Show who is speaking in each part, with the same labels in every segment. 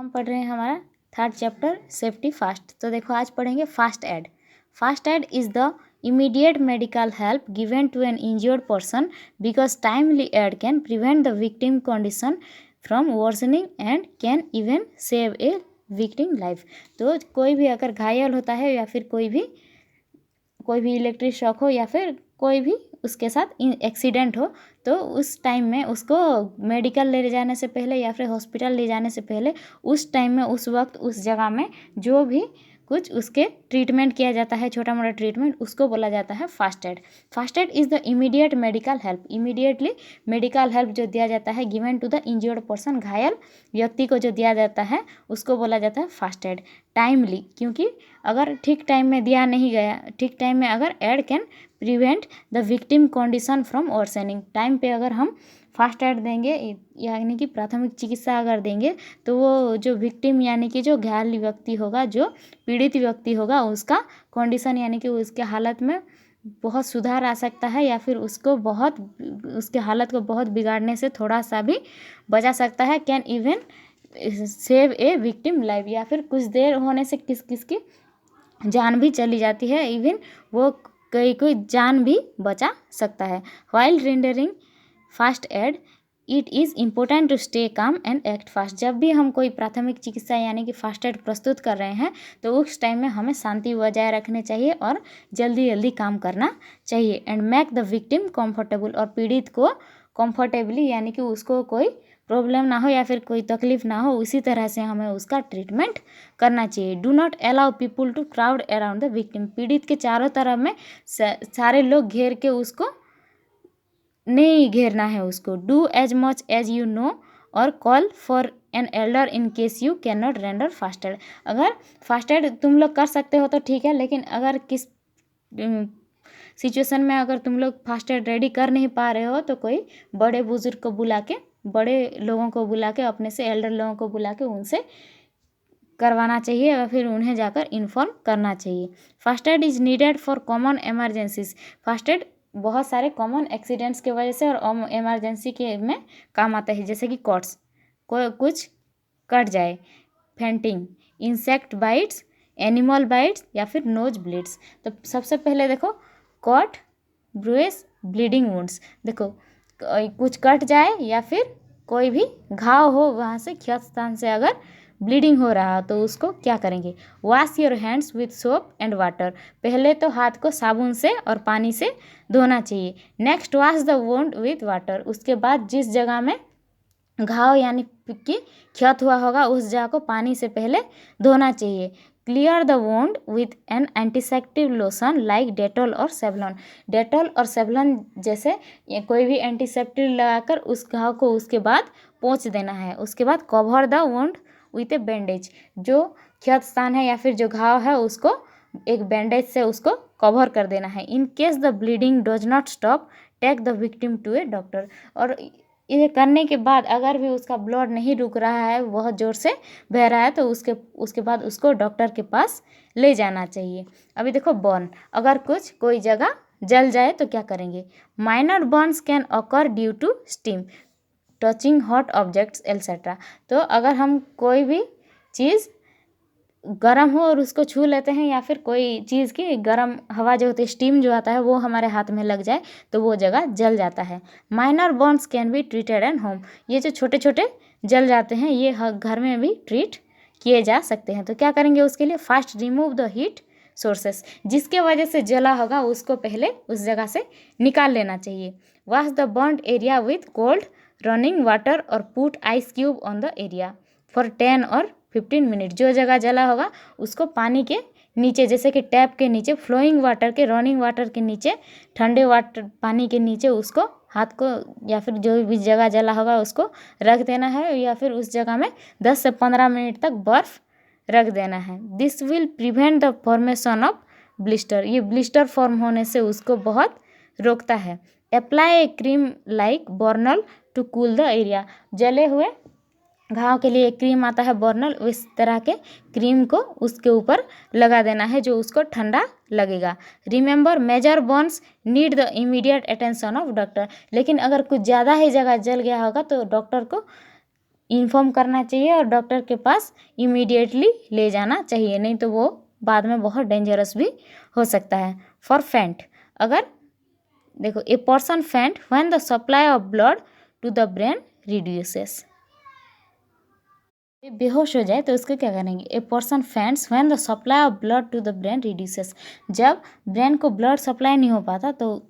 Speaker 1: हम पढ़ रहे हैं हमारा थर्ड चैप्टर सेफ्टी फास्ट। तो देखो आज पढ़ेंगे first aid. First aid is the immediate medical help given to an injured person because timely aid can prevent the victim condition from worsening and can even save a victim life। तो कोई भी अगर घायल होता है या फिर कोई भी इलेक्ट्रिक शॉक हो या फिर कोई भी उसके साथ एक्सीडेंट हो तो उस टाइम में उसको मेडिकल ले जाने से पहले या फिर हॉस्पिटल ले जाने से पहले उस टाइम में उस वक्त उस जगह में जो भी कुछ उसके ट्रीटमेंट किया जाता है, छोटा मोटा ट्रीटमेंट, उसको बोला जाता है first aid. First aid is the immediate medical help, immediately medical help जो दिया जाता है given to the injured person, घायल व्यक्ति को जो दिया जाता है उसको बोला जाता है फास्ट एड। टाइमली, क्योंकि अगर ठीक टाइम में दिया नहीं गया, ठीक टाइम में अगर aid can prevent the victim condition from worsening, time पे अगर हम फास्ट एड देंगे यानी कि प्राथमिक चिकित्सा अगर देंगे तो वो जो विक्टिम यानी कि जो घायल व्यक्ति होगा, जो पीड़ित व्यक्ति होगा, उसका कंडीशन यानी कि उसके हालत में बहुत सुधार आ सकता है या फिर उसके हालत को बहुत बिगाड़ने से थोड़ा सा भी बचा सकता है। Can even save a victim life, या फिर कुछ देर होने से किसकी जान भी चली जाती है, इवन वो कोई जान भी बचा सकता है। While rendering first aid it is important to stay calm and act fast. जब भी हम कोई प्राथमिक चिकित्सा यानी कि फास्ट एड प्रस्तुत कर रहे हैं तो उस टाइम में हमें शांति बजाय रखने चाहिए और जल्दी काम करना चाहिए। And make the victim comfortable, और पीड़ित को कंफर्टेबली यानी कि उसको कोई प्रॉब्लम ना हो या फिर कोई तकलीफ ना हो, उसी तरह से हमें उसका ट्रीटमेंट करना चाहिए। Do not allow people to crowd around the victim, पीड़ित के चारों तरफ में सारे लोग घेर के उसको नहीं घेरना है उसको। Do as much as you know और call for an elder in case you can not render first aid. अगर फास्ट एड तुम लोग कर सकते हो तो ठीक है, लेकिन अगर किस सिचुएशन में अगर तुम लोग फास्ट एड रेडी कर नहीं पा रहे हो तो कोई बड़े बुजुर्ग को बुला के, बड़े लोगों को बुला के, अपने से एल्डर लोगों को बुला के उनसे करवाना चाहिए या फिर उन्हें जाकर इन्फॉर्म करना चाहिए। First aid is needed for common emergencies, first aid बहुत सारे कॉमन एक्सीडेंट्स की वजह से और इमरजेंसी के में काम आता है, जैसे कि कॉट्स, कुछ कट जाए, fainting, insect bytes, animal bytes या फिर नोज ब्लीड्स। तो सबसे पहले देखो कॉट, ब्रूएस, ब्लीडिंग वुंड्स। देखो कुछ कट जाए या फिर कोई भी घाव हो, वहाँ से क्षत स्थान से अगर ब्लीडिंग हो रहा हो तो उसको क्या करेंगे, wash your hands with soap and water, पहले तो हाथ को साबुन से और पानी से धोना चाहिए। Next wash the wound with water, उसके बाद जिस जगह में घाव यानी कि क्षत हुआ होगा उस जगह को पानी से पहले धोना चाहिए। Clear the wound with an antiseptic lotion like Dettol और सेवलॉन, डेटॉल और सेवलॉन जैसे कोई भी एंटीसेप्टिक लगाकर उस घाव को उसके बाद पोंछ देना है। उसके बाद cover the wound with A bandage, जो क्षत स्थान है या फिर जो घाव है उसको एक बैंडेज से उसको कवर कर देना है। In case the bleeding does not stop take the victim to a doctor, और ये करने के बाद अगर भी उसका ब्लड नहीं रुक रहा है, बहुत ज़ोर से बह रहा है, तो उसके बाद उसको डॉक्टर के पास ले जाना चाहिए। अभी देखो बर्न, अगर कोई जगह जल जाए तो क्या करेंगे। Minor burns can occur due to steam, touching hot objects etcetera. तो अगर हम कोई भी चीज़ गर्म हो और उसको छू लेते हैं या फिर कोई चीज़ की गर्म हवा जो होती है, स्टीम जो आता है, वो हमारे हाथ में लग जाए तो वो जगह जल जाता है। Minor burns can be treated at home, ये जो छोटे छोटे जल जाते हैं ये घर में भी ट्रीट किए जा सकते हैं। तो क्या करेंगे उसके लिए, fast remove the heat sources, जिसके वजह से जला होगा उसको पहले उस जगह से निकाल लेना चाहिए। Wash the burned area with cold running water और put ice cube on the area for 10 और 15 मिनट, जो जगह जला होगा उसको पानी के नीचे, जैसे कि टैप के नीचे, फ्लोइंग वाटर के, रनिंग वाटर के नीचे, ठंडे वाटर पानी के नीचे उसको हाथ को या फिर जो भी जगह जला होगा उसको रख देना है, या फिर उस जगह में 10 से 15 मिनट तक बर्फ़ रख देना है। This will prevent the formation of blister, ये ब्लिस्टर फॉर्म होने से उसको बहुत रोकता है। Apply a cream like Burnol to cool the area, जले हुए घाव के लिए एक क्रीम आता है बर्नल, इस तरह के क्रीम को उसके ऊपर लगा देना है जो उसको ठंडा लगेगा। Remember major burns need the immediate attention of doctor, लेकिन अगर कुछ ज़्यादा ही जगह जल गया होगा तो डॉक्टर को इन्फॉर्म करना चाहिए और डॉक्टर के पास इमीडिएटली ले जाना चाहिए, नहीं तो वो बाद में बहुत डेंजरस भी हो सकता है। फॉर फेंट, अगर देखो a person faint when the supply of blood to the brain reduces, बेहोश हो जाए तो उसको क्या करेंगे, a person faints when the supply of blood to the brain reduces, जब ब्रेन को ब्लड सप्लाई नहीं हो पाता तो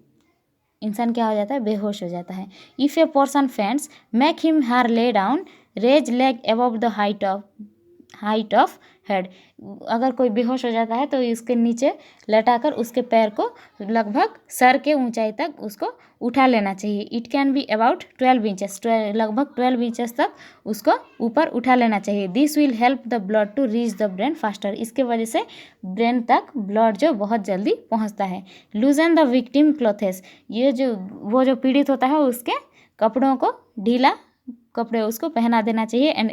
Speaker 1: इंसान क्या हो जाता है, बेहोश हो जाता है। If a person faints make him her lay down raise leg above the height of head, अगर कोई बेहोश हो जाता है तो इसके नीचे लटाकर उसके पैर को लगभग सर के ऊंचाई तक उसको उठा लेना चाहिए। It can be about 12 inches, लगभग 12 इंचेस तक उसको ऊपर उठा लेना चाहिए। This will help the blood to reach the brain faster, इसके वजह से ब्रेन तक ब्लड जो बहुत जल्दी पहुंचता है। लूजन द विक्टिम क्लोथेस, ये जो वो जो पीड़ित होता है उसके कपड़ों को ढीला कपड़े उसको पहना देना चाहिए। And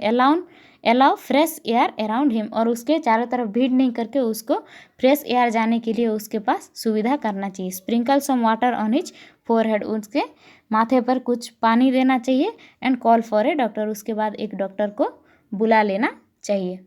Speaker 1: allow fresh air around him, और उसके चारों तरफ भीड़ नहीं करके उसको फ्रेश एयर जाने के लिए उसके पास सुविधा करना चाहिए। Sprinkle some water on his forehead, उसके माथे पर कुछ पानी देना चाहिए। And call for a doctor, उसके बाद एक डॉक्टर को बुला लेना चाहिए।